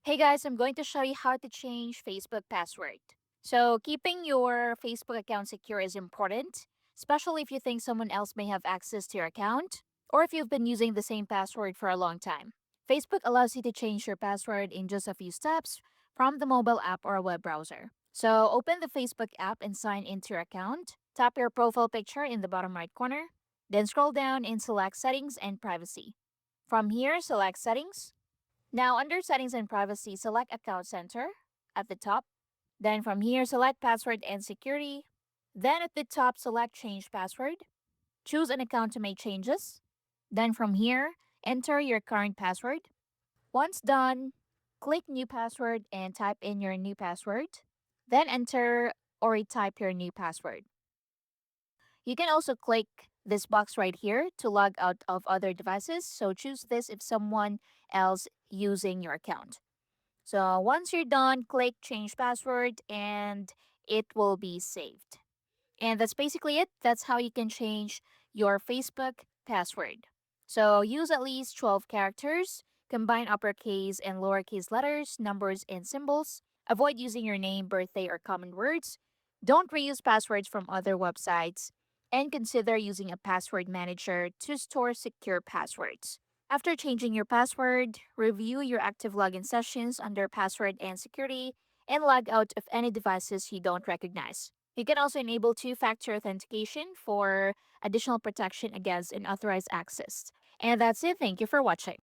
Hey guys, I'm going to show you how to change Facebook password. So, keeping your Facebook account secure is important, especially if you think someone else may have access to your account or if you've been using the same password for a long time. Facebook allows you to change your password in just a few steps from the mobile app or a web browser. So, open the Facebook app and sign into your account. Tap your profile picture in the bottom right corner, then scroll down and select Settings and Privacy. From here, select Settings. Now, under Settings and Privacy, select Account Center at the top. Then from here, select Password and Security. Then at the top, select Change Password. Choose an account to make changes. Then from here, enter your current password. Once done, click New Password and type in your new password. Then enter or retype your new password. You can also click this box right here to log out of other devices. So choose this if someone else using your account. So once you're done, click change password and it will be saved. And that's basically it. That's how you can change your Facebook password. So use at least 12 characters, combine uppercase and lowercase letters, numbers, and symbols. Avoid using your name, birthday, or common words. Don't reuse passwords from other websites. And consider using a password manager to store secure passwords. After changing your password, review your active login sessions under password and security and log out of any devices you don't recognize. You can also enable two factor authentication for additional protection against unauthorized access. And that's it. Thank you for watching.